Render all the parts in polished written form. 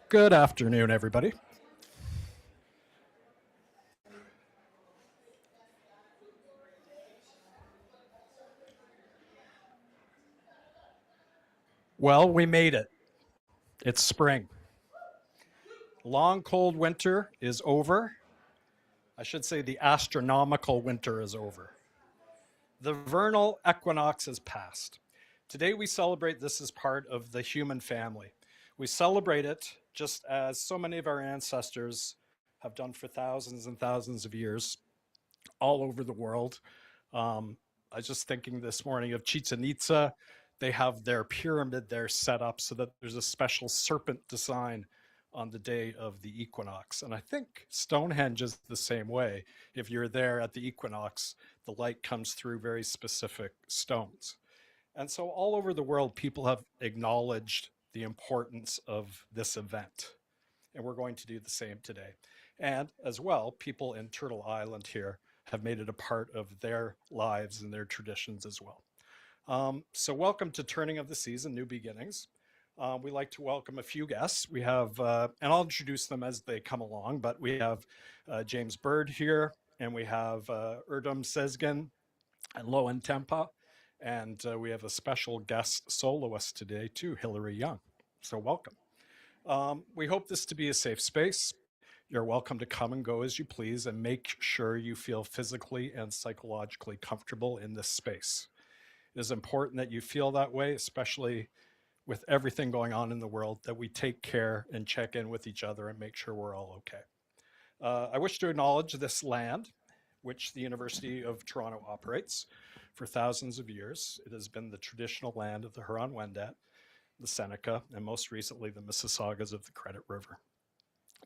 Good afternoon, everybody. Well, we made it. It's spring. Long, cold winter is over. I should say the astronomical winter is over. The vernal equinox is past. Today, we celebrate this as part of the human family. We celebrate it just as so many of our ancestors have done for thousands and thousands of years all over the world. I was just thinking this morning of Chichen Itza. They have their pyramid there set up so that there's a special serpent design on the day of the equinox. And I think Stonehenge is the same way. If you're there at the equinox, the light comes through very specific stones. And so all over the world, people have acknowledged the importance of this event. And we're going to do the same today. And as well, people in Turtle Island here have made it a part of their lives and their traditions as well. So welcome to Turning of the Season, New Beginnings. We like to welcome a few guests. We have, and I'll introduce them as they come along, but we have James Bird here, and we have Erdem Sezgin and Loan Tempa, and we have a special guest soloist today too, Hillary Young. So welcome. We hope this to be a safe space. You're welcome to come and go as you please and make sure you feel physically and psychologically comfortable in this space. It is important that you feel that way, especially with everything going on in the world, that we take care and check in with each other and make sure we're all okay. I wish to acknowledge this land, which the University of Toronto operates for thousands of years. It has been the traditional land of the Huron-Wendat, the Seneca, and most recently the Mississaugas of the Credit River.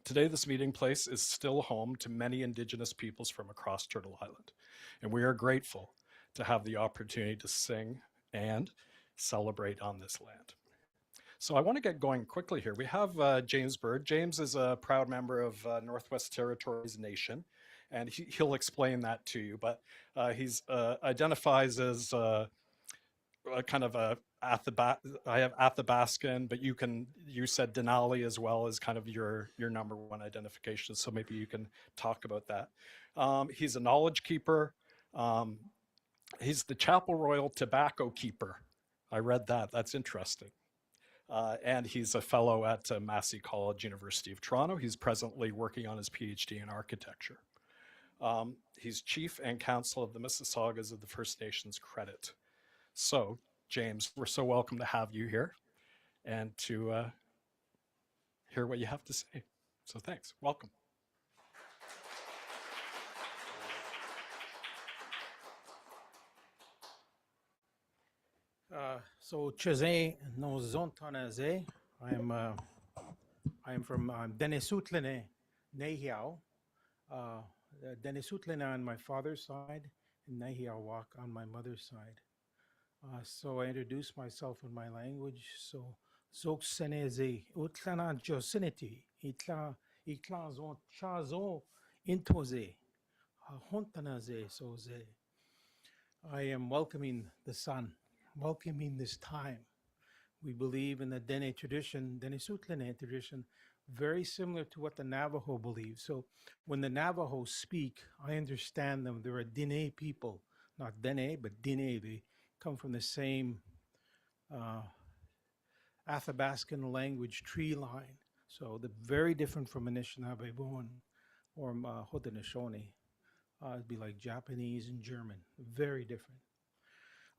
Today, this meeting place is still home to many Indigenous peoples from across Turtle Island, and we are grateful to have the opportunity to sing and celebrate on this land. So I want to get going quickly here. We have James Bird. James is a proud member of Northwest Territories Nation, and he'll explain that to you, but he's identifies as a kind of a I have Athabascan, but you said Denali as well as kind of your number one identification. So maybe you can talk about that. He's a knowledge keeper. Um, he's the Chapel Royal Tobacco Keeper. I read that. That's interesting. And he's a fellow at Massey College, University of Toronto. He's presently working on his PhD in architecture. He's chief and counsel of the Mississaugas of the First Nations Credit. So, James, we're so welcome to have you here and to hear what you have to say. So thanks. Welcome. So Chazé no Zontanazé. I'm from Denesutlene, Nehiao. Denesutlene on my father's side, and Nehiawak on my mother's side. So I introduce myself in my language. So Zokseneze, Utlana Josinity, Itla Zon Chazo Intoze, Hontanaze, Soze. I am welcoming the sun, welcoming this time. We believe in the Dene tradition, Dene Sutlene tradition, very similar to what the Navajo believe. So when the Navajos speak, I understand them. They're a Dene people, not Dene, but Dene. They come from the same uh, Athabascan language tree line. So they're very different from Anishinaabe or Haudenosaunee. It'd be like Japanese and German, very different.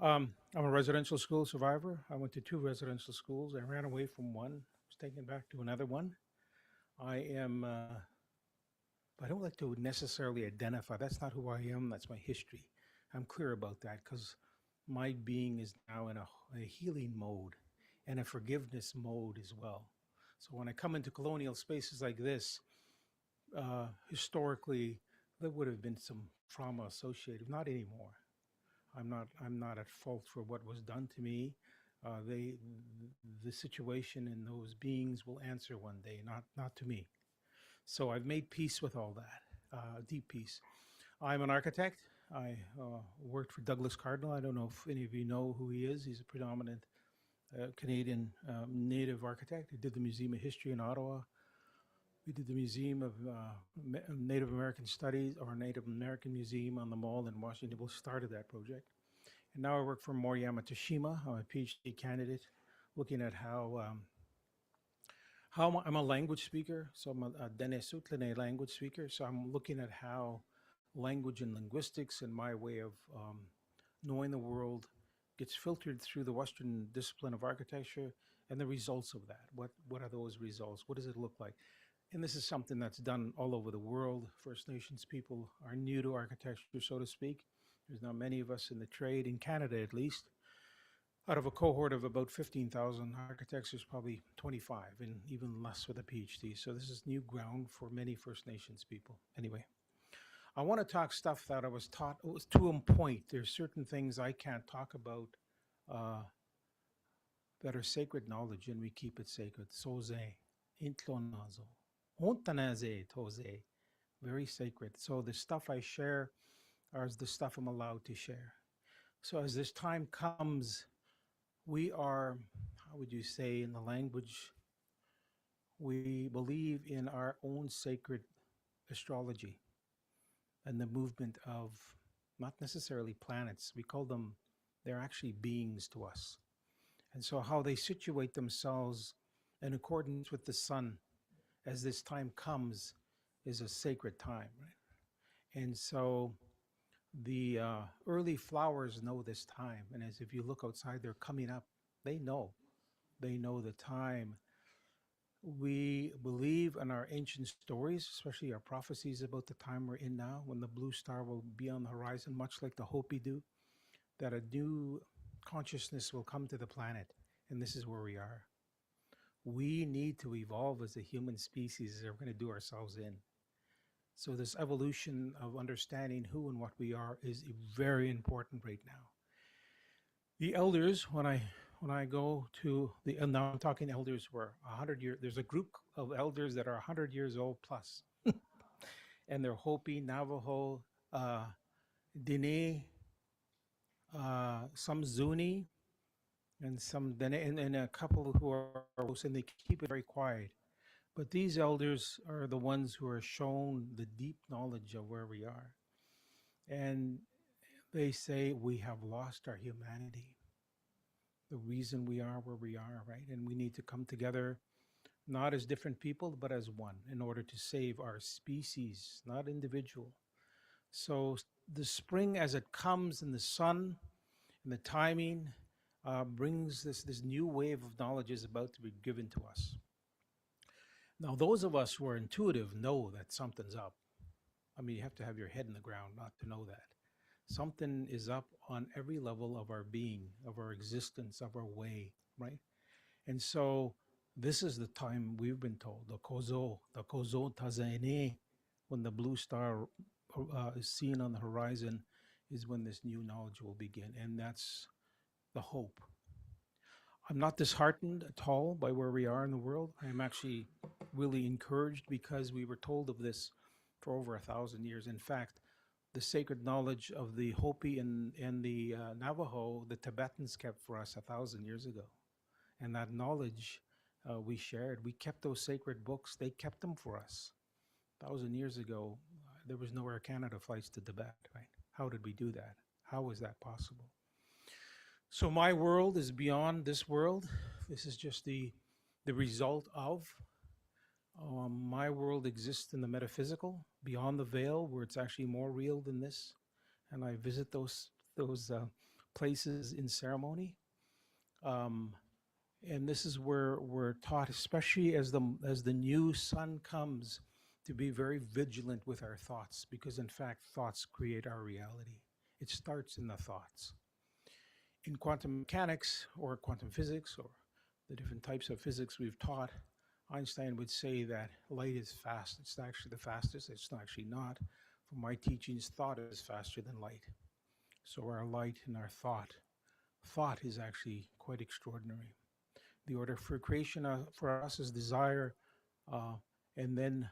I'm a residential school survivor. I went to two residential schools. I ran away from one, was taken back to another one. I am, I don't like to necessarily identify. That's not who I am. That's my history. I'm clear about that because my being is now in a healing mode and a forgiveness mode as well. So when I come into colonial spaces like this, historically, there would have been some trauma associated. Not anymore. I'm not at fault for what was done to me. They the situation and those beings will answer one day, not to me. So I've made peace with all that, deep peace. I'm an architect. I worked for Douglas Cardinal. I don't know if any of you know who he is. He's a predominant Canadian native architect. He did the Museum of History in Ottawa. We did the Museum of Native American Studies, or Native American Museum on the Mall in Washington. We started that project. And now I work for Moriyama Toshima. I'm a PhD candidate looking at how I'm a language speaker. So I'm a Dene Sutlene language speaker. So I'm looking at how language and linguistics and my way of knowing the world gets filtered through the Western discipline of architecture and the results of that. What are those results? What does it look like? And this is something that's done all over the world. First Nations people are new to architecture, so to speak. There's not many of us in the trade, in Canada at least. Out of a cohort of about 15,000 architects, there's probably 25, and even less with a PhD. So this is new ground for many First Nations people. Anyway, I want to talk stuff that I was taught to a point. There's certain things I can't talk about uh, that are sacred knowledge, and we keep it sacred. Soze, intlonazo, ontanaze toze, very sacred. So the stuff I share is the stuff I'm allowed to share. So as this time comes, we are, how would you say in the language, we believe in our own sacred astrology and the movement of not necessarily planets. We call them, they're actually beings to us. And so how they situate themselves in accordance with the sun as this time comes is a sacred time, right? And so the early flowers know this time. And as if you look outside, they're coming up. They know. They know the time. We believe in our ancient stories, especially our prophecies about the time we're in now, when the blue star will be on the horizon, much like the Hopi do, that a new consciousness will come to the planet. And this is where we are. We need to evolve as a human species, or we're going to do ourselves in. So this evolution of understanding who and what we are is very important right now. The elders, when I go to the, and now I'm talking elders who are 100 years, there's a group of elders that are 100 years old plus. And they're Hopi, Navajo, Dene, some Zuni, and some Dene, and a couple who are close, and they keep it very quiet. But these elders are the ones who are shown the deep knowledge of where we are. And they say we have lost our humanity, the reason we are where we are, right? And we need to come together, not as different people, but as one, in order to save our species, not individual. So the spring as it comes, and the sun and the timing brings this new wave of knowledge is about to be given to us. Now, those of us who are intuitive know that something's up. I mean, you have to have your head in the ground not to know that. Something is up on every level of our being, of our existence, of our way, right? And so this is the time we've been told, the kozo tazaine, when the blue star is seen on the horizon, is when this new knowledge will begin. And that's the hope. I'm not disheartened at all by where we are in the world. I am actually really encouraged because we were told of this for over 1,000 years. In fact, the sacred knowledge of the Hopi and the Navajo, the Tibetans kept for us 1,000 years ago. And that knowledge we shared, we kept those sacred books, they kept them for us. 1,000 years ago, there was no Air Canada flights to Tibet, right? How did we do that? How was that possible? So my world is beyond this world. This is just the result of. My world exists in the metaphysical, beyond the veil, where it's actually more real than this. And I visit those places in ceremony. Um, and this is where we're taught, especially as the new sun comes, to be very vigilant with our thoughts, because in fact, thoughts create our reality. It starts in the thoughts. In quantum mechanics or quantum physics, or the different types of physics we've taught, Einstein would say that light is fast. It's actually the fastest. It's actually not. From my teachings, thought is faster than light. So our light and our thought is actually quite extraordinary. The order for creation for us is desire, uh, and then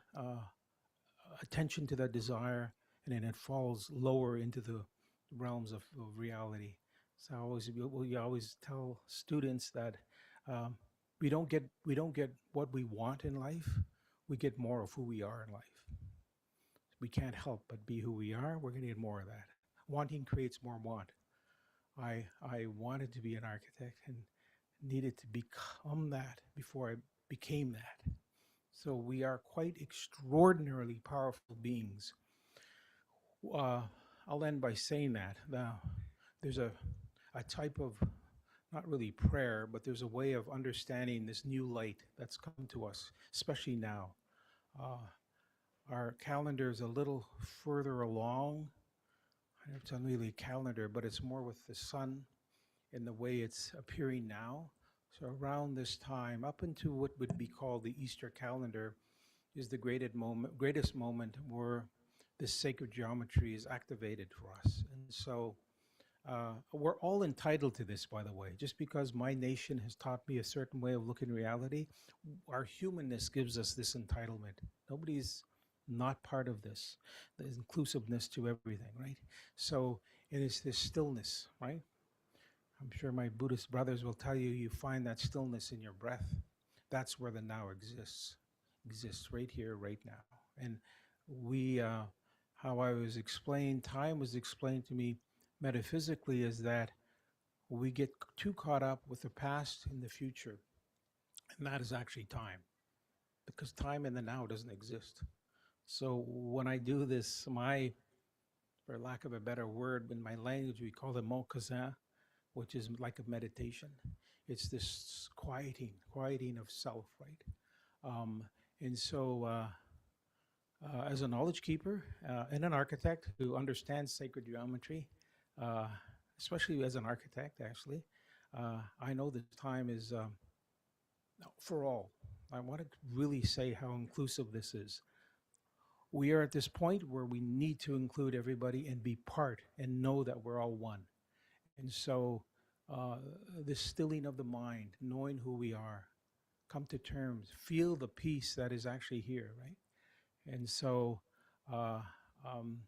attention to that desire, and then it falls lower into the realms of reality. So we always tell students that Um, we don't get what we want in life. We get more of who we are in life. We can't help but be who we are. We're going to get more of that. Wanting creates more want. I wanted to be an architect and needed to become that before I became that. So we are quite extraordinarily powerful beings. Uh, I'll end by saying that. Now, there's a type of, not really prayer, but there's a way of understanding this new light that's come to us, especially now. Uh, our calendar is a little further along. It's not really a calendar, but it's more with the sun in the way it's appearing now. So around this time, up into what would be called the Easter calendar, is the greatest moment where this sacred geometry is activated for us. And so we're all entitled to this, by the way. Just because my nation has taught me a certain way of looking at reality, our humanness gives us this entitlement. Nobody's not part of this. There's inclusiveness to everything, right? So it is this stillness, right? I'm sure my Buddhist brothers will tell you, you find that stillness in your breath. That's where the now exists right here, right now. And we, how I was explained, time was explained to me metaphysically is that we get too caught up with the past and the future, and that is actually time, because time in the now doesn't exist. So when I do this, for lack of a better word, in my language, we call it mokaza, which is like a meditation. It's this quieting of self, right? Um, and so, as a knowledge keeper and an architect who understands sacred geometry, uh, especially as an architect, actually, I know that time is for all. I want to really say how inclusive this is. We are at this point where we need to include everybody and be part and know that we're all one. And so, uh, this stilling of the mind, knowing who we are, come to terms, feel the peace that is actually here, right? And so, uh, um,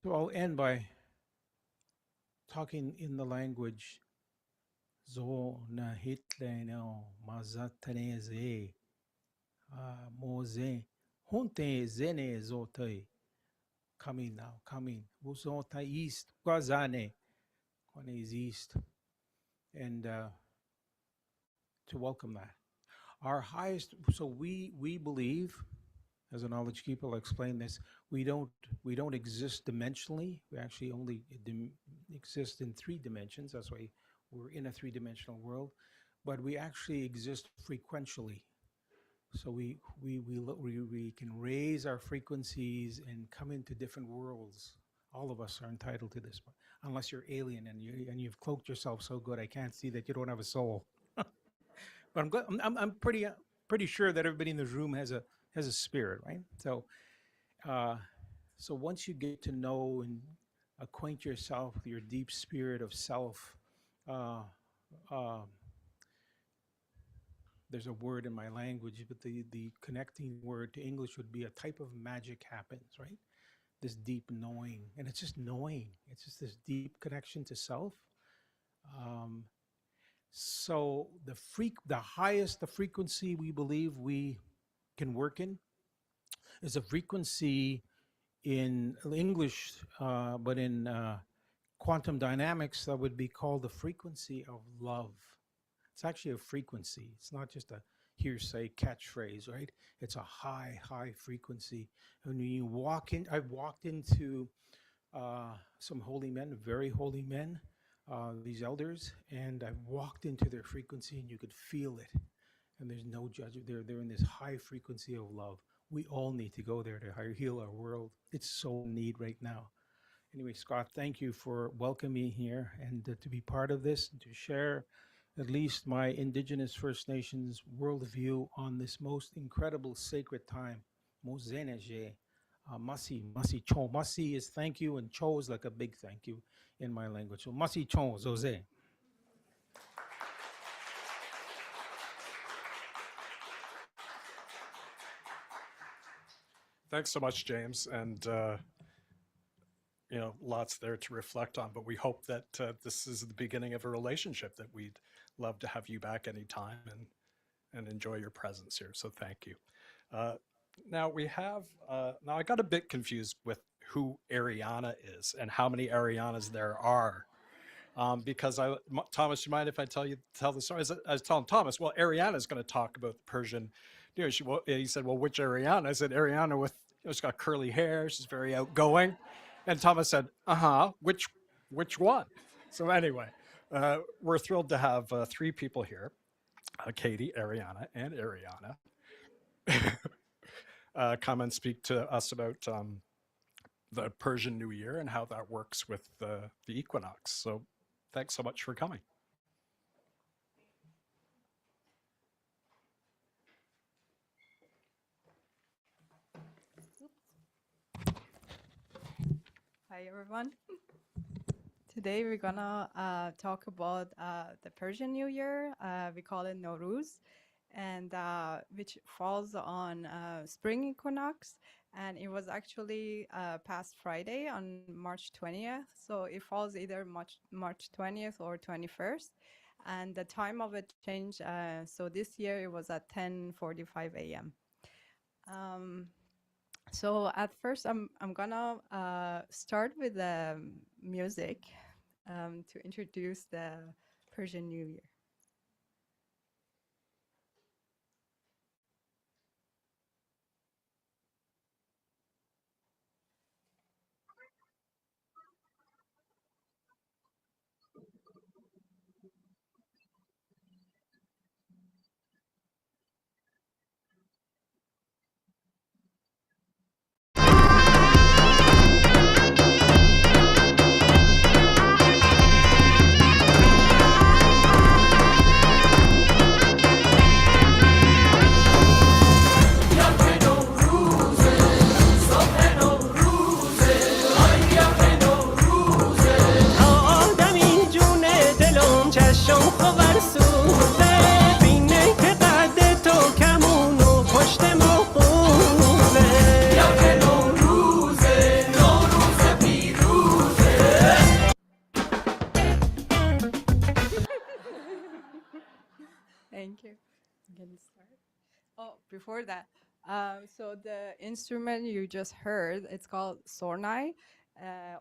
so I'll end by talking in the language Zo na hitle no mazatane ze moze hunte zene zote coming now coming wuzota east kwazane kwane is east and to welcome that our highest so we believe as a knowledge keeper, I'll explain this. We don't we don't exist dimensionally. We actually only exist in three dimensions. That's why we're in a three-dimensional world. But we actually exist frequentially. So we can raise our frequencies and come into different worlds. All of us are entitled to this, unless you're alien and you've cloaked yourself so good I can't see that you don't have a soul. But I'm pretty sure that everybody in this room has a spirit, right? Uh, so once you get to know and acquaint yourself with your deep spirit of self, uh, uh, there's a word in my language, but the connecting word to English would be a type of magic happens, right? This deep knowing, and it's just knowing. It's just this deep connection to self. Um, so the highest the frequency we believe we can work in is a frequency in English, but in quantum dynamics, that would be called the frequency of love. It's actually a frequency. It's not just a hearsay catchphrase, right? It's a high frequency. And when you walk in, I've walked into some holy men, very holy men, these elders, and I've walked into their frequency and you could feel it. And there's no judgment. They're in this high frequency of love. We all need to go there to heal our world. It's so in need right now. Anyway, Scott, thank you for welcoming me here and to be part of this and to share at least my Indigenous First Nations worldview on this most incredible sacred time. Mozeneje, Masi Cho. Masi is thank you, and Cho is like a big thank you in my language. So Masi Cho, Zoze. Thanks so much, James. And, lots there to reflect on, but we hope that this is the beginning of a relationship, that we'd love to have you back anytime and enjoy your presence here. So thank you. Uh, now we have, now I got a bit confused with who Ariana is and how many Arianas there are. Because Thomas, you mind if I tell the story? I was telling Thomas, well, Ariana is going to talk about the Persian. He said, well, which Ariana? I said, Ariana with, she's got curly hair. She's very outgoing. And Thomas said, which one? So anyway, we're thrilled to have three people here, Katie, Ariana, and Ariana, come and speak to us about the Persian New Year and how that works with the equinox. So thanks so much for coming. Hi, everyone. Today we're gonna talk about the Persian New Year. We call it Nowruz, and which falls on spring equinox. And it was actually past Friday on March 20th. So it falls either March 20th or 21st. And the time of it changed. So this year it was at 10:45 a.m. So at first, I'm gonna start with the music to introduce the Persian New Year. آدمی جون دلم چشم خورسوزه بینه که قد تو کمون و پشت مخوزه یا که نوروزه نوروز پیروزه. Thank you. Can you start? Oh, before that, so the instrument you just heard, it's called sornai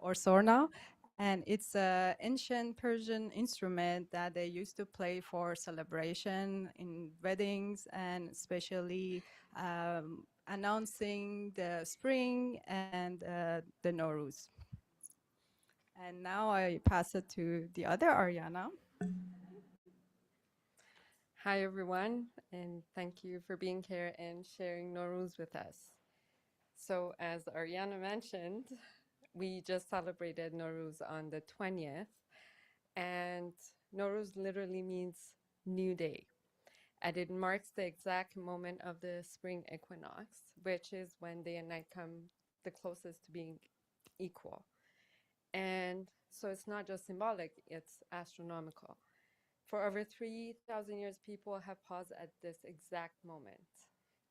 or sorna, and it's an ancient Persian instrument that they used to play for celebration in weddings and especially announcing the spring and the Nowruz. And now I pass it to the other Ariana. Hi, everyone, and thank you for being here and sharing Nowruz with us. So, as Ariana mentioned, we just celebrated Nowruz on the 20th, and Nowruz literally means new day. And it marks the exact moment of the spring equinox, which is when day and night come the closest to being equal. And so it's not just symbolic, it's astronomical. For over 3,000 years, people have paused at this exact moment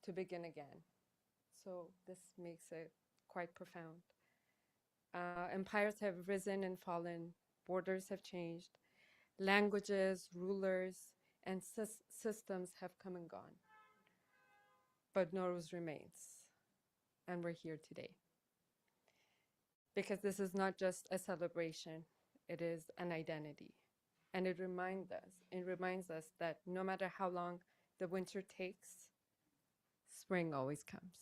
to begin again. So this makes it quite profound. Empires have risen and fallen, borders have changed, languages, rulers, and systems have come and gone. But Nowruz remains, and we're here today. Because this is not just a celebration, it is an identity. And it reminds us that no matter how long the winter takes, spring always comes.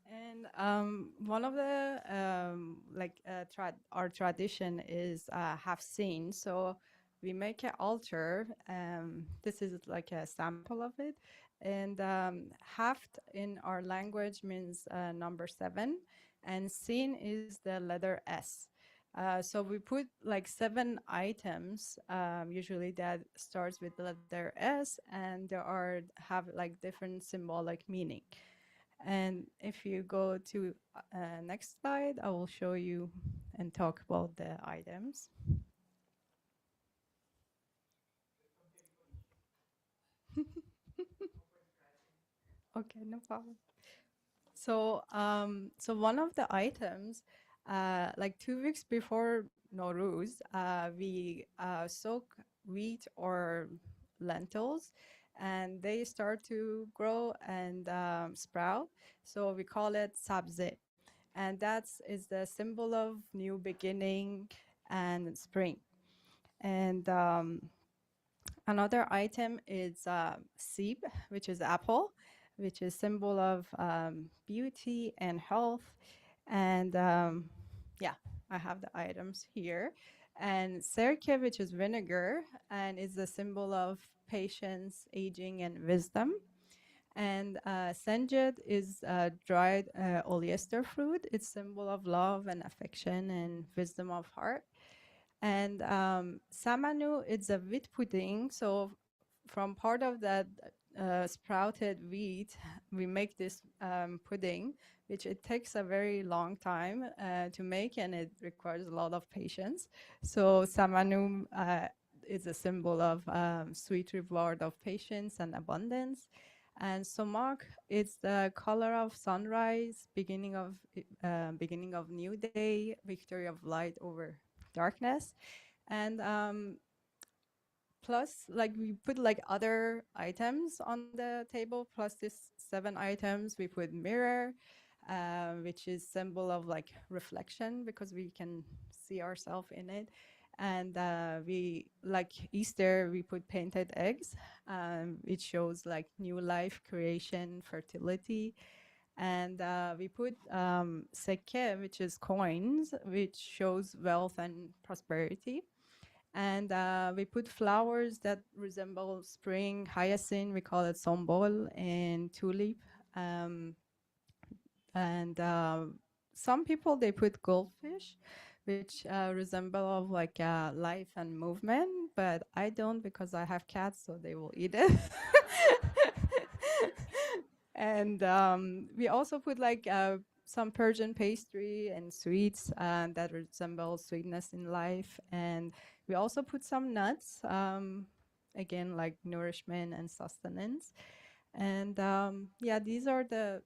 And one of the our tradition is Hafsin. So we make an altar. This is like a sample of it. And Haft in our language means number 7, and Sin is the letter S. So we put like 7 items, usually that starts with the letter S, and have like different symbolic meaning. And if you go to next slide, I will show you and talk about the items. Okay, no problem. So, so one of the items, like 2 weeks before Nowruz, we soak wheat or lentils, and they start to grow and sprout. So we call it sabze, and that is the symbol of new beginning and spring. And another item is seeb, which is apple, which is symbol of beauty and health. And yeah, I have the items here. And serke, which is vinegar, and is the symbol of patience, aging, and wisdom. And senjet is dried oleander fruit. It's symbol of love and affection and wisdom of heart. And samanu, it's a wheat pudding. So from part of that sprouted wheat, we make this pudding, which it takes a very long time to make, and it requires a lot of patience. So samanu is a symbol of sweet reward of patience and abundance. And somak is the color of sunrise, beginning of new day, victory of light over darkness. And plus, like, we put like other items on the table, plus this 7 items. We put mirror, which is symbol of like reflection, because we can see ourselves in it. And we, like Easter, we put painted eggs. It shows like new life, creation, fertility. And we put seke, which is coins, which shows wealth and prosperity. And we put flowers that resemble spring, hyacinth, we call it sombol, and tulip. Um, and some people, they put goldfish, which resemble of like life and movement, but I don't, because I have cats, so they will eat it. And we also put like some Persian pastry and sweets that resemble sweetness in life. And we also put some nuts, again, like nourishment and sustenance. And yeah, these are the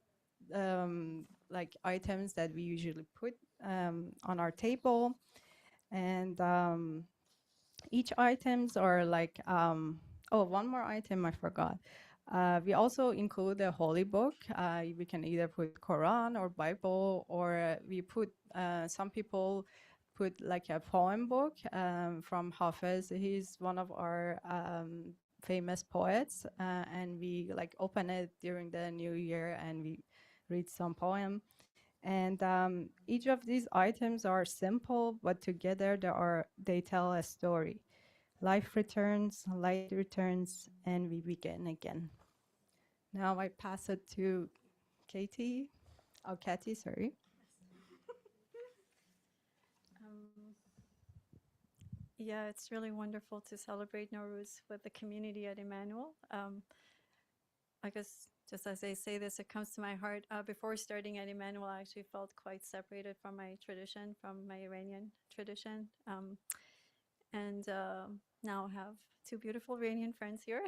like items that we usually put on our table. And each items are like, oh, one more item I forgot. We also include a holy book. We can either put Quran or Bible, or we put, some people put like a poem book from Hafiz. He's one of our famous poets, and we like open it during the new year and we read some poem. And each of these items are simple, but together they tell a story. Life returns, light returns, and we begin again. Now I pass it to Katie. Oh, Katie, sorry. Um, yeah, it's really wonderful to celebrate Nowruz with the community at Emmanuel. I guess just as I say this, it comes to my heart. Before starting at Emmanuel, I actually felt quite separated from my tradition, from my Iranian tradition. And now have 2 beautiful Iranian friends here.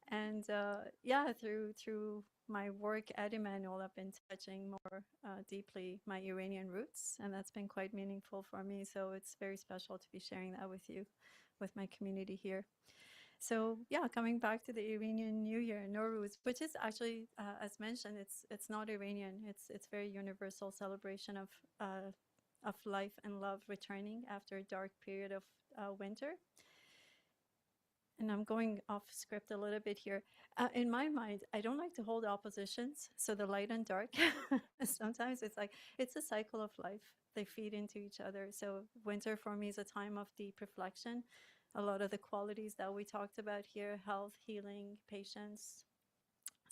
And yeah, through my work at Emmanuel, I've been touching more deeply my Iranian roots, and that's been quite meaningful for me. So it's very special to be sharing that with you, with my community here. So yeah, coming back to the Iranian New Year, Nowruz, which is actually, as mentioned, it's not Iranian. It's very universal celebration of life and love returning after a dark period of winter. And I'm going off script a little bit here. In my mind, I don't like to hold oppositions. So the light and dark, sometimes it's like, it's a cycle of life. They feed into each other. So winter for me is a time of deep reflection. A lot of the qualities that we talked about here, health, healing, patience.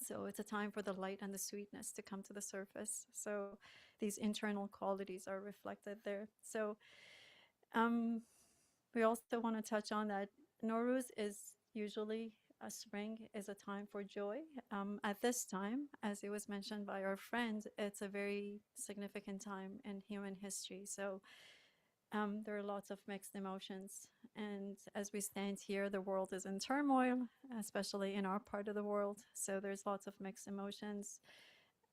So it's a time for the light and the sweetness to come to the surface. So these internal qualities are reflected there. So we also want to touch on that Nowruz is usually a spring is a time for joy. At this time, as it was mentioned by our friend, it's a very significant time in human history. So there are lots of mixed emotions. And as we stand here, the world is in turmoil, especially in our part of the world. So there's lots of mixed emotions.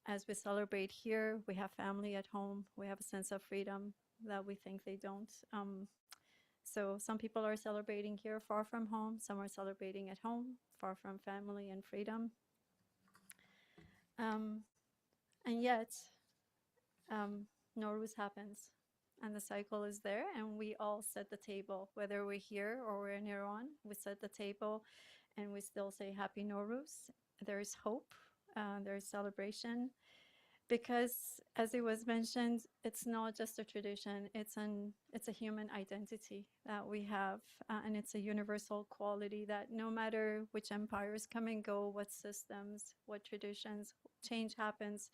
As we celebrate here, we have family at home, we have a sense of freedom, that we think they don't. So some people are celebrating here far from home. Some are celebrating at home, far from family and freedom. And yet, Nowruz happens, and the cycle is there, and we all set the table, whether we're here or we're in Iran. We set the table, and we still say Happy Nowruz. There is hope, there is celebration, because, as it was mentioned, it's not just a tradition. It's a human identity that we have, and it's a universal quality that no matter which empires come and go, what systems, what traditions, change happens,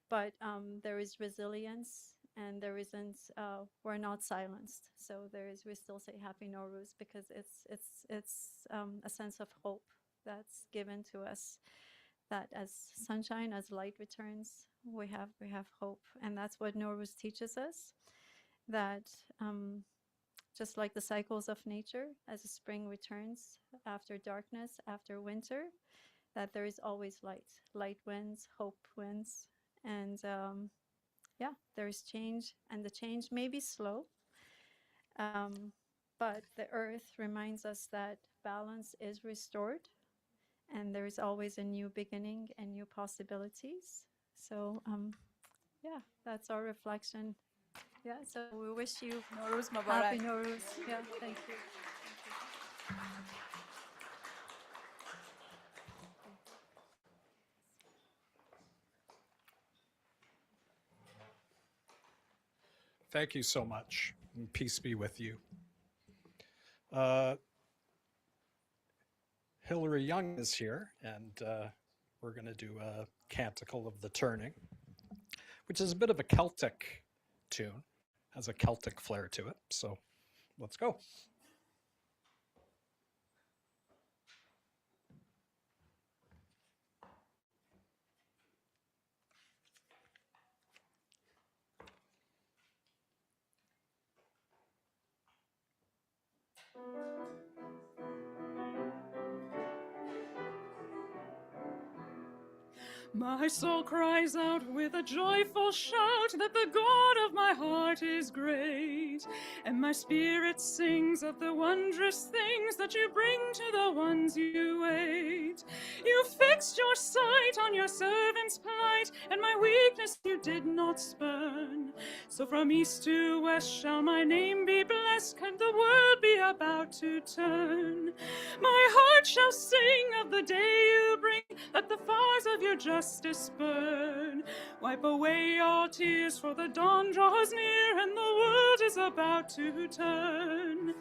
but there is resilience, and there isn't. We're not silenced. So we still say Happy Nowruz because it's a sense of hope that's given to us. That as sunshine, as light returns, we have hope, and that's what Nowruz teaches us. That just like the cycles of nature, as the spring returns after darkness, after winter, that there is always light. Light wins, hope wins, and yeah, there is change, and the change may be slow, but the earth reminds us that balance is restored, and there is always a new beginning and new possibilities. So yeah, that's our reflection. Yeah, so we wish you Nowruz Happy Mubarak. Nowruz. Yeah, thank you. Thank you so much, and peace be with you. Hilary Young is here, and we're going to do a Canticle of the Turning, which is a bit of a Celtic tune, has a Celtic flair to it. So let's go. My soul cries out with a joyful shout that the God of my heart is great, and my spirit sings of the wondrous things that you bring to the ones you wait. You fixed your sight on your servant's plight, and my weakness you did not spurn. So from east to west shall my name be blessed, and the world be about to turn. My heart shall sing of the day you bring, let the fires of your justice burn. Wipe away all tears, for the dawn draws near, and the world is about to turn.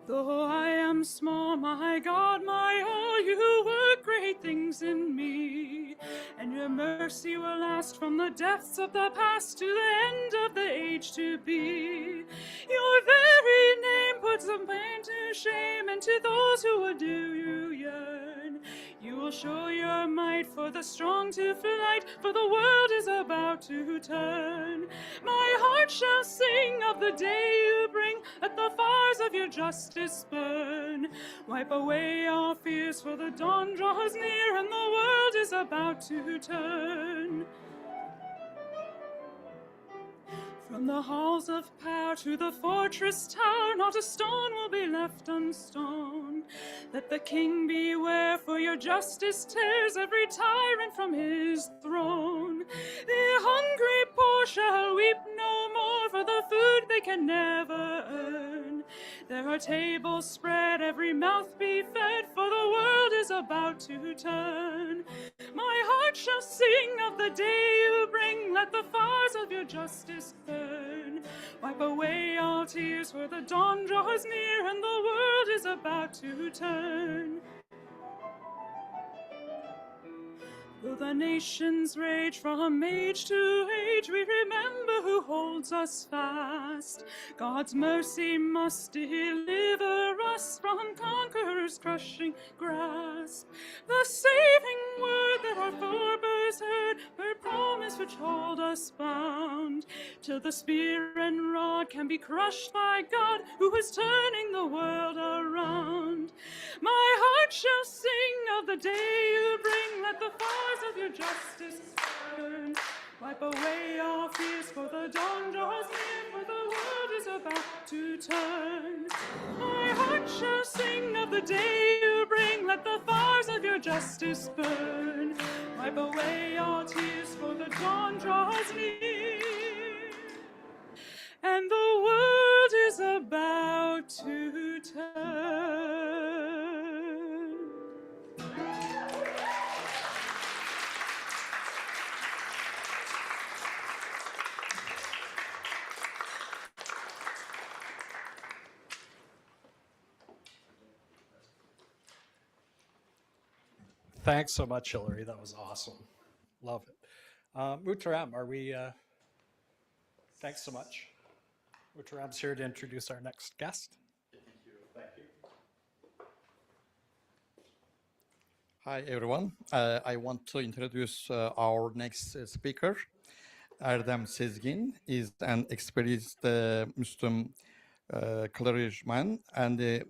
Though I am small, my God, my all, you work great things in me, and your mercy will last from the depths of the past to the end of the age to be. Your very name puts a man to shame, and to those who would do you yearn. You will show your might for the strong to flight, for the world is about to turn. My heart shall sing of the day you bring, let the fires of your justice burn. Wipe away all fears, for the dawn draws near, and the world is about to turn. From the halls of power to the fortress tower, not a stone will be left unstoned. Let the king beware, for your justice tears every tyrant from his throne. The hungry poor shall weep no more for the food they can never earn. There are tables spread, every mouth be fed, for the world is about to turn. My heart shall sing of the day you bring, let the fires of your justice burn. Wipe away all tears, for the dawn draws near, and the world is about to turn. Though the nations rage from age to age, we remember who holds us fast. God's mercy must deliver us from conquerors' crushing grasp. The saving word that our forebears heard, her promise which hold us bound, till the spear and rod can be crushed by God, who is turning the world around. My heart shall sing of the day you bring, let the fires of your justice burn. Wipe away all fears, for the dawn draws near, for the world is about to turn. My heart shall sing of the day you bring, let the fires of your justice burn. Wipe away all tears, for the dawn draws near, and the world is about to turn. Thanks so much, Hillary. That was awesome. Love it. Muhtaram, are we? Thanks so much. Muhtaram's here to introduce our next guest. Hi, everyone. I want to introduce our next speaker. Erdem Sezgin is an experienced Muslim clergyman and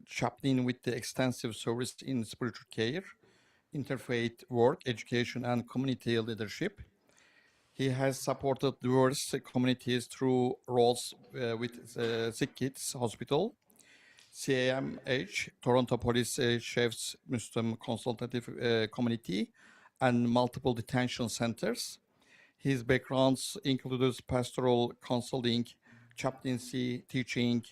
chaplain with the extensive service in spiritual care, interfaith work, education, and community leadership. He has supported diverse communities through roles with Sick Kids Hospital, CAMH, Toronto Police Chiefs Muslim Consultative Community, and multiple detention centers. His backgrounds includes pastoral counseling, chaplaincy, teaching,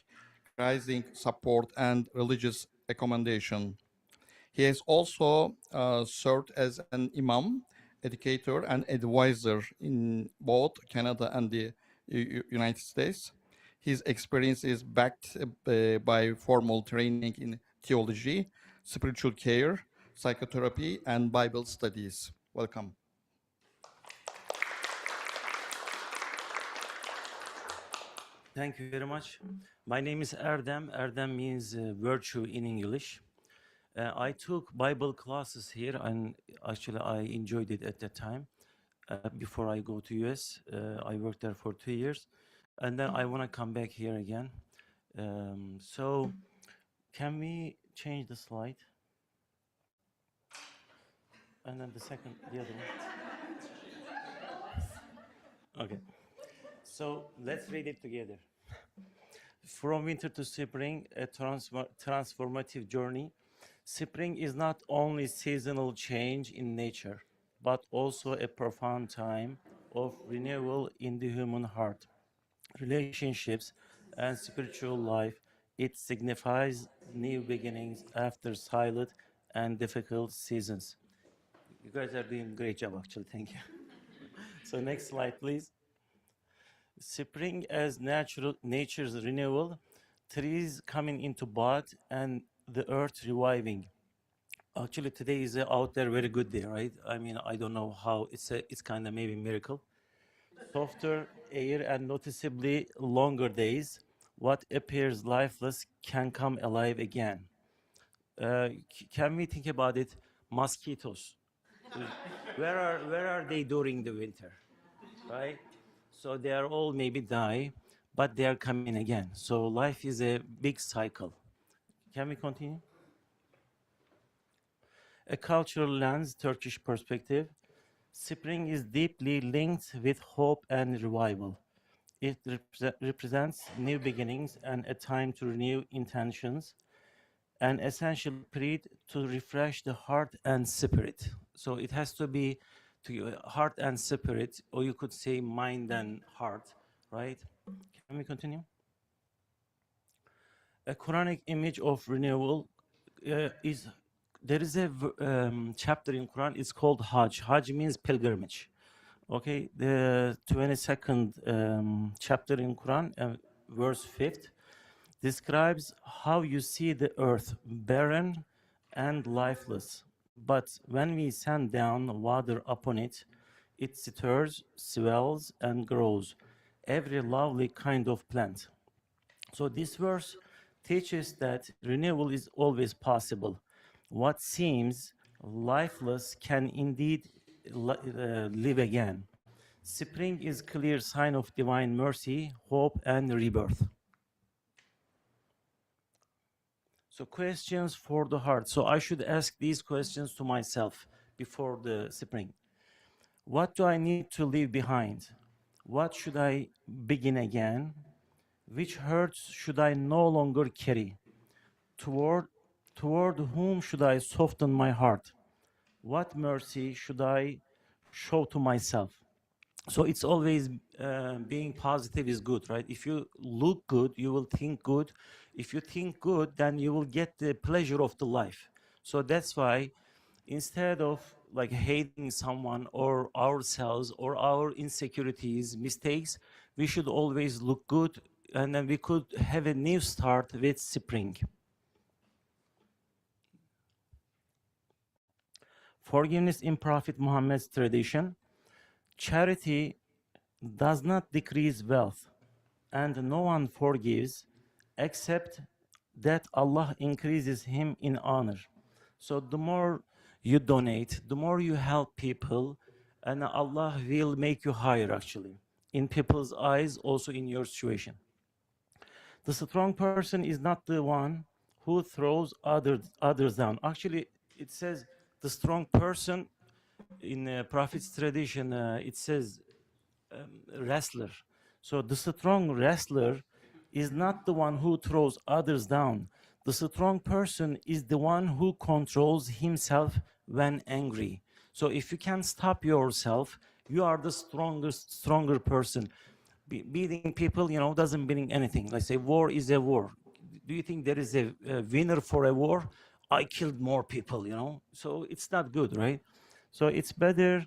crisis support, and religious accommodation. He has also served as an imam, educator, and advisor in both Canada and the United States. His experience is backed by formal training in theology, spiritual care, psychotherapy, and Bible studies. Welcome. Thank you very much. My name is Erdem. Erdem means virtue in English. I took Bible classes here, and actually I enjoyed it at that time. Before I go to US, I worked there for 2 years, and then I want to come back here again. So, can we change the slide? And then the other one. Okay. So let's read it together. From winter to spring, a transformative journey. Spring is not only seasonal change in nature, but also a profound time of renewal in the human heart, relationships, and spiritual life. It signifies new beginnings after silent and difficult seasons. You guys are doing a great job, actually. Thank you. So next slide, please. Spring as nature's renewal, trees coming into bud, and the earth reviving. Actually, today is out there very good day, right? I mean, I don't know how it's kind of maybe miracle. Softer air and noticeably longer days. What appears lifeless can come alive again. Can we think about it? Mosquitoes. Where are they during the winter, right? So they are all maybe die, but they are coming again. So life is a big cycle. Can we continue? A cultural lens, Turkish perspective. Spring is deeply linked with hope and revival. It represents new beginnings and a time to renew intentions, an essential period to refresh the heart and spirit. So it has to be to your heart and spirit, or you could say mind and heart, right? Can we continue? A Quranic image of renewal is, there is a chapter in Quran, it's called Hajj. Hajj means pilgrimage. Okay, the 22nd chapter in Quran, verse 5th, describes how you see the earth barren and lifeless. But when we send down water upon it, it stirs, swells, and grows, every lovely kind of plant. So this verse teaches that renewal is always possible. What seems lifeless can indeed live again. Spring is clear sign of divine mercy, hope, and rebirth. So questions for the heart. So I should ask these questions to myself before the spring. What do I need to leave behind? What should I begin again? Which hurts should I no longer carry? Toward, toward whom should I soften my heart? What mercy should I show to myself? So it's always being positive is good, right? If you look good, you will think good. If you think good, then you will get the pleasure of the life. So that's why instead of like hating someone or ourselves or our insecurities, mistakes, we should always look good, and then we could have a new start with spring. Forgiveness in Prophet Muhammad's tradition. Charity does not decrease wealth, and no one forgives except that Allah increases him in honor. So the more you donate, the more you help people, and Allah will make you higher actually, in people's eyes, also in your situation. The strong person is not the one who throws others down. Actually, it says the strong person in Prophet's tradition, it says wrestler. So the strong wrestler is not the one who throws others down. The strong person is the one who controls himself when angry. So if you can stop yourself, you are the stronger person. Beating people, doesn't mean anything. Like say, war is a war. Do you think there is a winner for a war? I killed more people, So it's not good, right? So it's better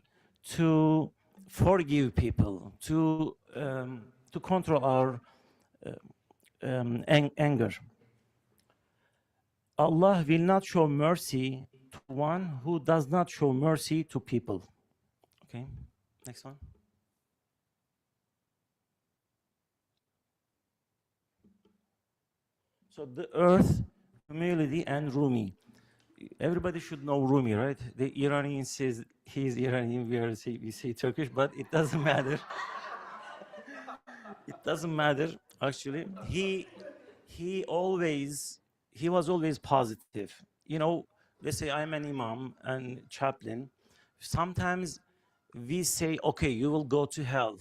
to forgive people, to control our anger. Allah will not show mercy to one who does not show mercy to people. Okay, next one. So the earth, humility, and Rumi. Everybody should know Rumi, right? The Iranian says he's Iranian, we say Turkish, but it doesn't matter. It doesn't matter, actually. He was always positive. Let's say I'm an imam and chaplain. Sometimes we say, okay, you will go to hell.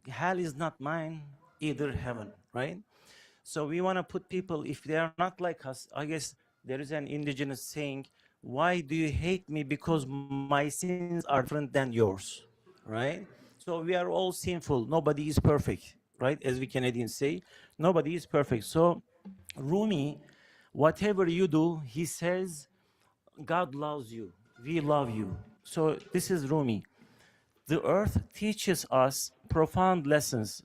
Hell is not mine, either heaven, right? So we want to put people, if they are not like us, I guess there is an indigenous saying, why do you hate me? Because my sins are different than yours, right? So we are all sinful. Nobody is perfect, right? As we Canadians say, nobody is perfect. So Rumi, whatever you do, he says, God loves you. We love you. So this is Rumi. The earth teaches us profound lessons.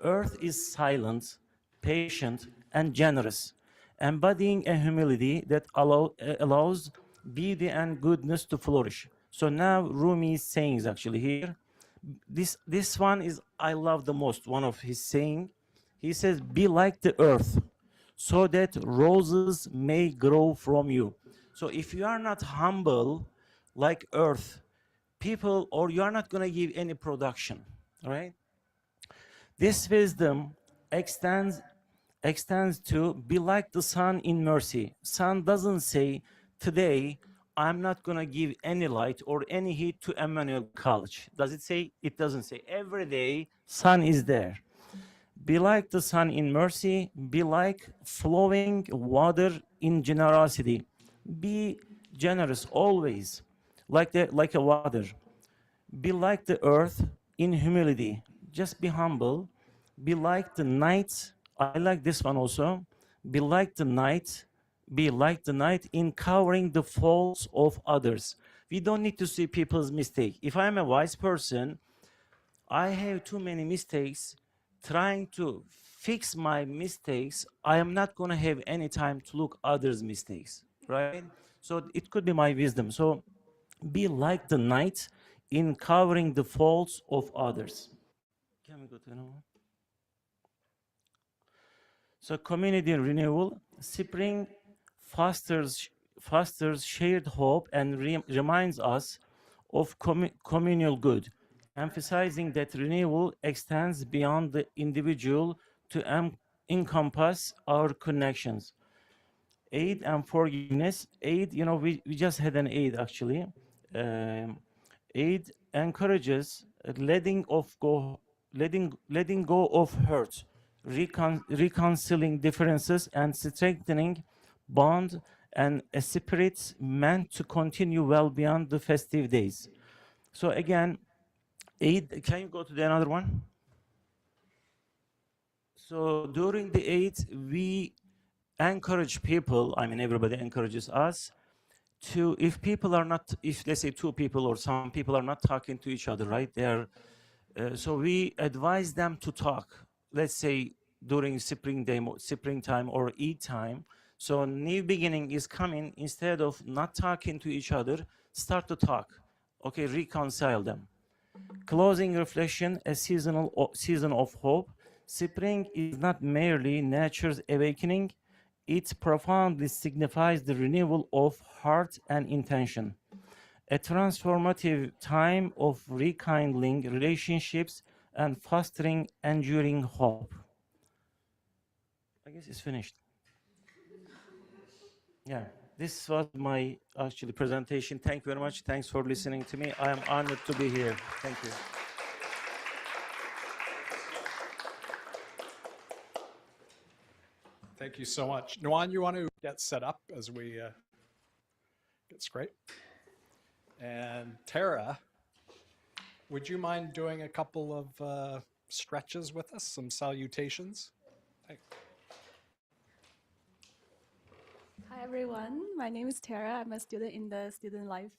Earth is silent, patient, and generous, embodying a humility that allows beauty and goodness to flourish. So now Rumi is saying actually here, this one is I love the most, one of his saying. He says, be like the earth, so that roses may grow from you. So if you are not humble like earth, people, or you are not going to give any production, right? This wisdom extends to be like the sun in mercy. Sun doesn't say, today I'm not going to give any light or any heat to Emmanuel College. Does it say? It doesn't say. Every day sun is there. Be like the sun in mercy. Be like flowing water in generosity. Be generous always, like a water. Be like the earth in humility. Just be humble. Be like the night. I like this one also. Be like the night. Be like the night in covering the faults of others. We don't need to see people's mistake. If I'm a wise person, I have too many mistakes. Trying to fix my mistakes, I am not going to have any time to look others' mistakes, right? So it could be my wisdom. So be like the night in covering the faults of others. Can we go to another one? So community renewal, spring fosters shared hope and reminds us of communal good, emphasizing that renewal extends beyond the individual to encompass our connections. Aid and forgiveness. Aid, we just had an aid actually. Aid encourages letting go of hurt, reconciling differences, and strengthening bond and a spirit meant to continue well beyond the festive days. So again, Eid, can you go to the another one? So during the Eid, we encourage people, I mean, everybody encourages us to, if people are not, if let's say two people or some people are not talking to each other, right? So we advise them to talk, let's say during springtime or Eid time. So new beginning is coming, instead of not talking to each other, start to talk, okay, reconcile them. Closing reflection, a season of hope. Spring is not merely nature's awakening, it profoundly signifies the renewal of heart and intention. A transformative time of rekindling relationships and fostering enduring hope. I guess it's finished. Yeah, this was my actually presentation. Thank you very much. Thanks for listening to me. I am honored to be here. Thank you. Thank you so much. Nuan, you want to get set up as we it's great. And Tara, would you mind doing a couple of stretches with us, some salutations? Thanks. Hi everyone, my name is Tara. I'm a student in the student life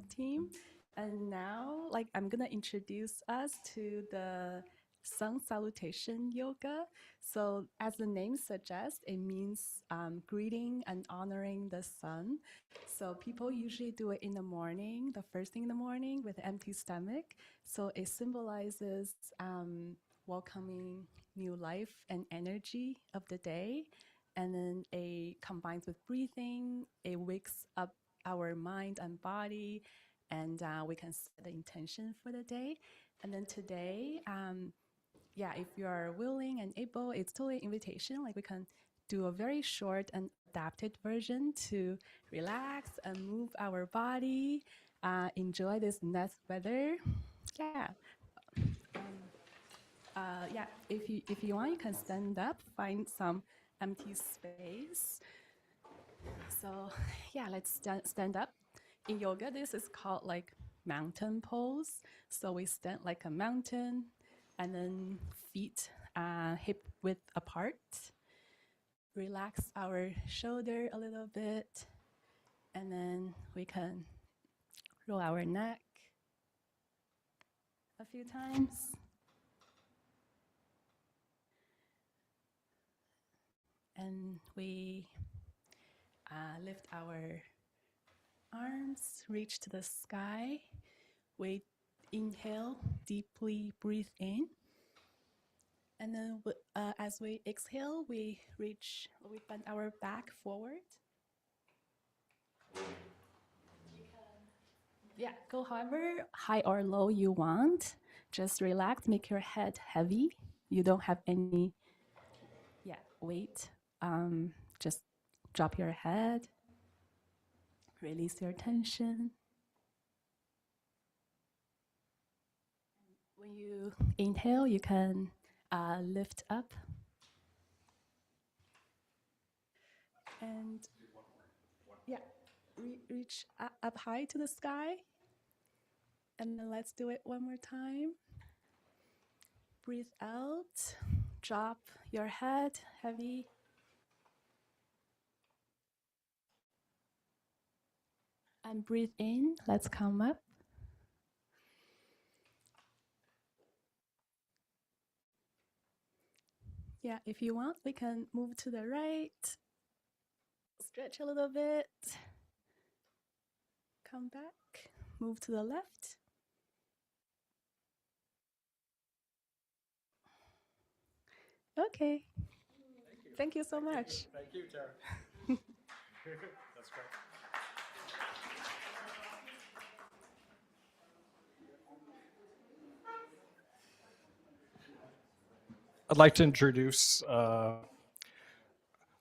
team. And now, I'm gonna introduce us to the sun salutation yoga. So as the name suggests, it means greeting and honoring the sun. So people usually do it in the morning, the first thing in the morning with empty stomach. So it symbolizes welcoming new life and energy of the day. And then it combines with breathing, it wakes up our mind and body, and we can set the intention for the day. And then today, if you are willing and able, it's totally an invitation. We can do a very short and adapted version to relax and move our body, enjoy this nice weather. If you want, you can stand up, find some empty space. So let's stand up. In yoga, this is called mountain pose. So we stand like a mountain, and then feet hip width apart. Relax our shoulder a little bit, and then we can roll our neck a few times. And we lift our arms, reach to the sky. We inhale, deeply breathe in. And then as we exhale, we bend our back forward. Go however high or low you want. Just relax, make your head heavy. You don't have any weight. Just drop your head. Release your tension. When you inhale, you can lift up. And reach up high to the sky. And then let's do it one more time. Breathe out. Drop your head heavy. And breathe in. Let's come up. If you want, we can move to the right. Stretch a little bit. Come back. Move to the left. Okay. Thank you so much. Thank you, Tara. That's great. I'd like to introduce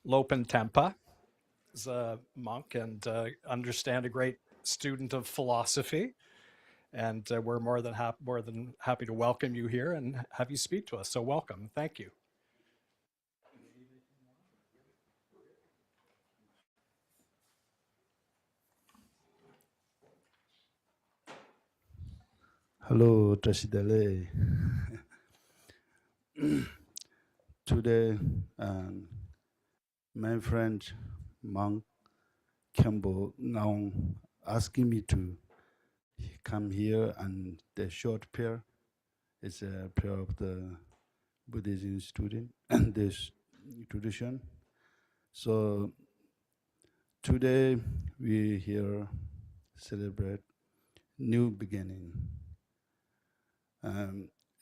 Lopen Tempa. He's a monk and understand a great student of philosophy. And we're more than happy to welcome you here and have you speak to us. So welcome. Thank you. Hello, Trashidale. Today, my friend Monk Campbell now asking me to come here, and the short prayer is a prayer of the Buddhism student and this tradition. So today we here celebrate new beginning.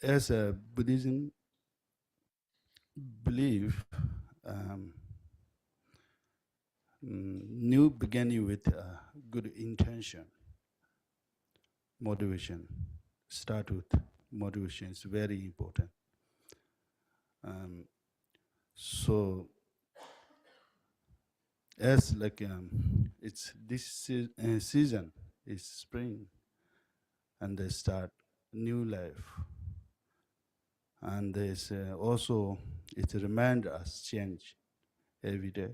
As a Buddhism belief, new beginning with good intention, motivation. Start with motivation is very important. So as like it's this season is spring, and they start new life, and there's also it reminds us change every day.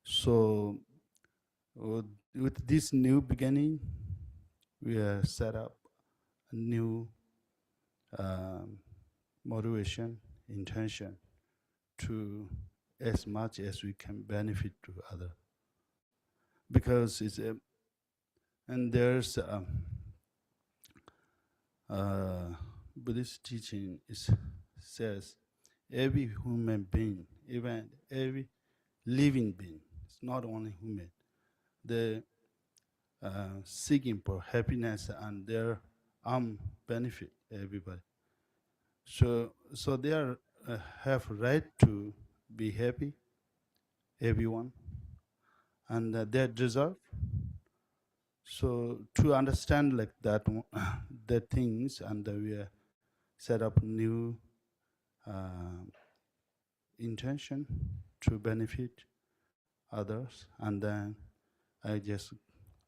So with this new beginning, we are set up a new motivation, intention to as much as we can benefit to other. Because it's a, and there's Buddhist teaching says every human being, even every living being, it's not only human, they seeking for happiness and their benefit everybody. So they are have right to be happy, everyone, and they deserve. So to understand like that, the things, and we set up new intention to benefit others, and then I just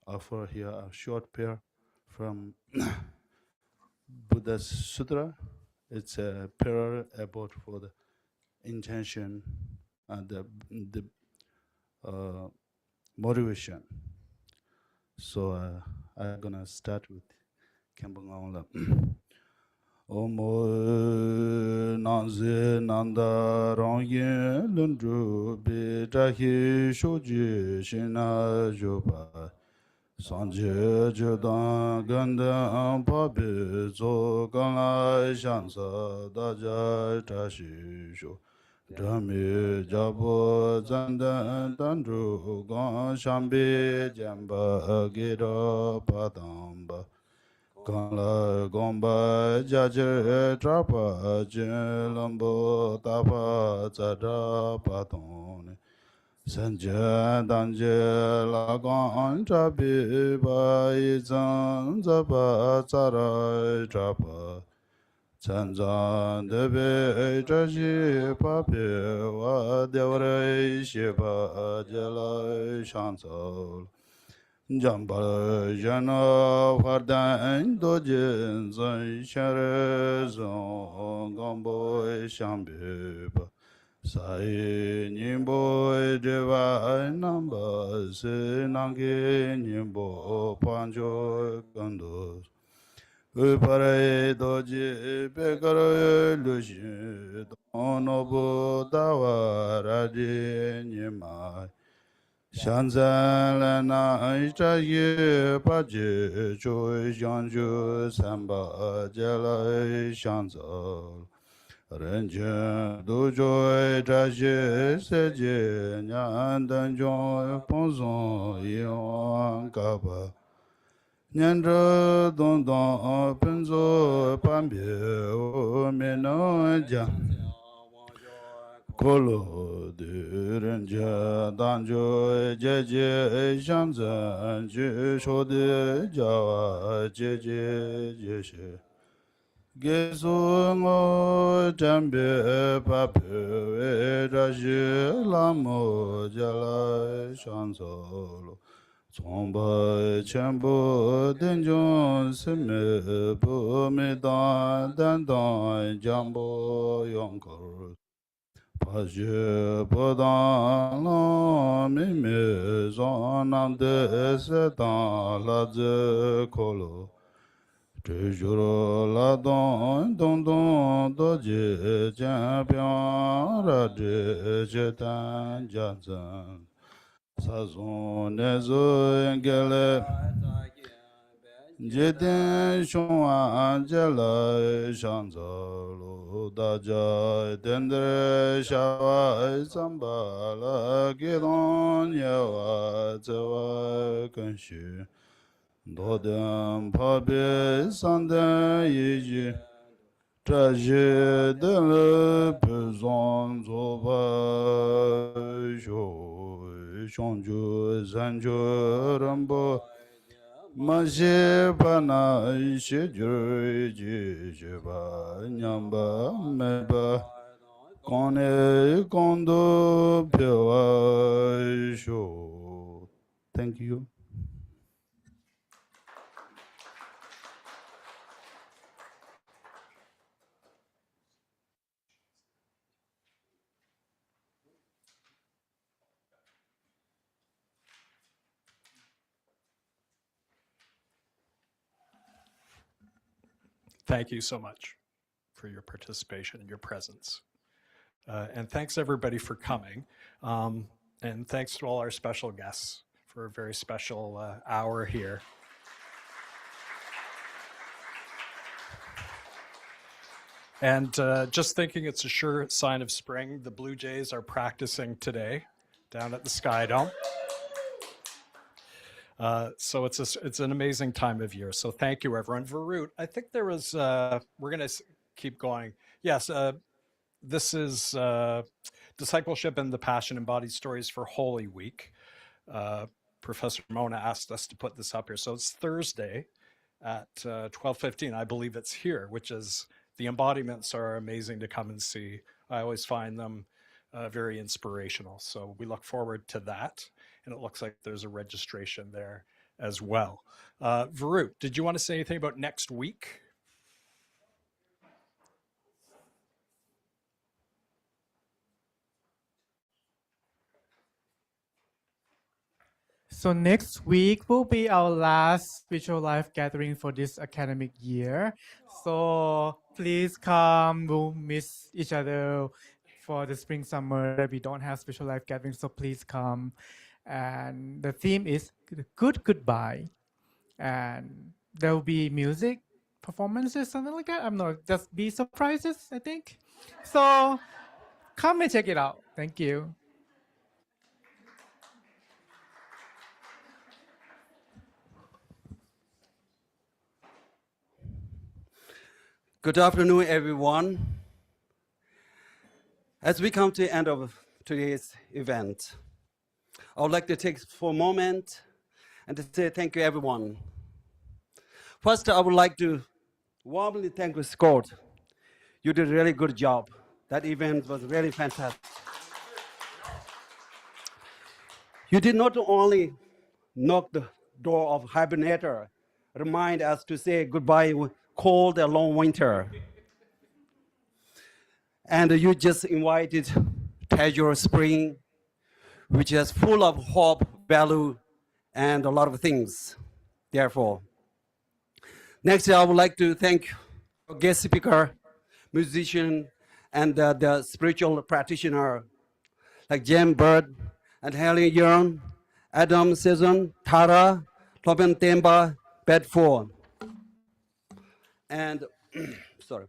offer here a short prayer from Buddha's Sutra. It's a prayer about for the intention and the motivation. So I'm gonna start with Kembang Omo Nanze Nanda Rongye Lundru Bidahi Shoji Shina Joba Sanje Jodan Ganda Pabi Zo Gana Shansa Daja Tashi Sho Dami Jabo Zanda Dandru Gon Shambi Jamba Gira Padamba Gala Gomba Jaja Trapa Jelambo Tapa Zada Patone Sanja Danje Lagon Trabi Bai Zan Zaba Zara Trapa Sanzan Debe Jaji Papi Wa Devre Shiba Jela Shansol Jambal Jana Vardan Dojin Zan Share Zon Gombo Shambiba Sai Nimbo Deva Namba Sinangi Nimbo Panjo Gandos Upare Doji Bekara Lushi Donobu Dawa Radi Nimai Shanzan Lena Aishaye Paji Chui Janju Samba Jala Shanzal Renjen Dujoy Tashi Seji Nyan Danjoy Ponzon Yon Kaba Nyandra Don Don Penzo Pambi Mino Jan Kolo Renja Danjo Jeje Shanzan Ju Shode Jawa Jeje Jeshe Gesu Ngo Jambe Pape Raji Lamo Jala Shanzolo Tsomba Chambu Denjon Sime Bumidan Dandan Jambu Yonkor Paje Podan La Mime Zonande Setan Laze Kolo Tejuro La Don Don Don Doje Champion Radje Chetan Jansan Sazon Nezo Engele Jeden Shua Angela Shanzalo Daja Dendre Shawa Sambala Gidon Yawa Zewa Kanshi Dodam Pabe Sanda Yiji Traje de le Pezon Zoba Shonju Zanju Rambo Maje Pana Shijur Jiba Nyamba Meba Kone Kondo Pyewa Sho. Thank you. Thank you so much for your participation and your presence. And thanks everybody for coming. And thanks to all our special guests for a very special hour here. And just thinking it's a sure sign of spring, the Blue Jays are practicing today down at the Sky Dome. So it's an amazing time of year. So thank you, everyone. Varut, I think there was, we're going to keep going. Yes, this is Discipleship and the Passion Embodied Stories for Holy Week. Professor Mona asked us to put this up here. So it's Thursday at 12:15. I believe it's here, which is, the embodiments are amazing to come and see. I always find them very inspirational. So we look forward to that. And it looks like there's a registration there as well. Varut, did you want to say anything about next week? So next week will be our last spiritual life gathering for this academic year. So please come. We'll miss each other for the spring summer that we don't have spiritual life gathering. So please come. And the theme is good goodbye. And there will be music performances, something like that. I'm not, just be surprises, I think. So come and check it out. Thank you. Good afternoon, everyone. As we come to the end of today's event, I would like to take for a moment and to say thank you, everyone. First, I would like to warmly thank Scott. You did a really good job. That event was really fantastic. You did not only knock the door of hibernator, remind us to say goodbye with cold and long winter. And you just invited Treasure Spring, which is full of hope, value, and a lot of things. Therefore, next, I would like to thank our guest speaker, musician, and the spiritual practitioner, like Jem Bird and Helen Yearn, Adam Season, Tara, Robin Temba, Bedford. And sorry.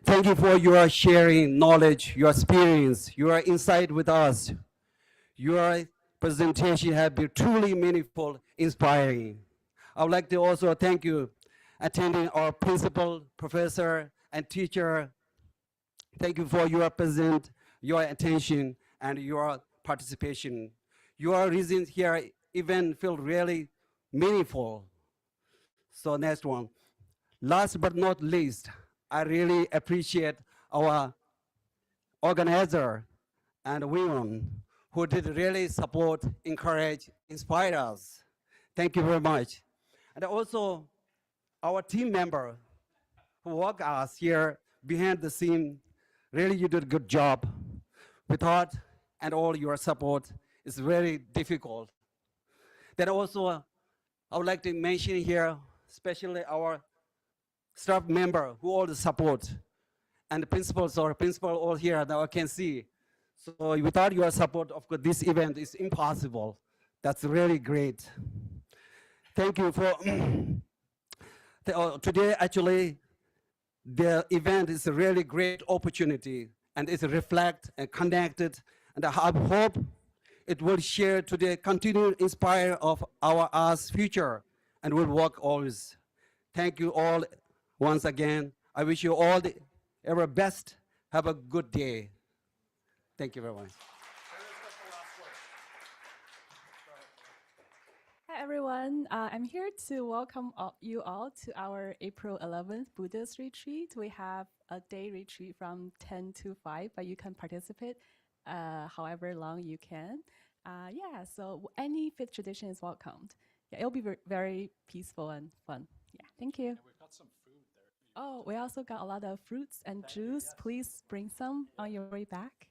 Thank you for your sharing knowledge, your experience, your insight with us. Your presentation has been truly meaningful, inspiring. I would like to also thank you attending our principal, professor, and teacher. Thank you for your present, your attention, and your participation. Your reasons here even feel really meaningful. So next one. Last but not least, I really appreciate our organizer and women who did really support, encourage, inspire us. Thank you very much. And also our team member who work us here behind the scene, really you did a good job. Without and all your support, it's very difficult. Then also, I would like to mention here, especially our staff member who all the support, and the principals or principal all here that I can see. So without your support, of course, this event is impossible. That's really great. Thank you for today. Actually, the event is a really great opportunity, and it's reflect and connected, and I hope it will share today, continue inspire of our arts future, and will work always. Thank you all once again. I wish you all the ever best. Have a good day. Thank you very much. Hi everyone, I'm here to welcome you all to our April 11th Buddhist retreat. We have a day retreat from 10 to 5, but you can participate however long you can. Yeah, so any fifth tradition is welcomed. Yeah, it'll be very peaceful and fun. Yeah, thank you. And we've got some food there. Oh, we also got a lot of fruits and juice. Please bring some on your way back.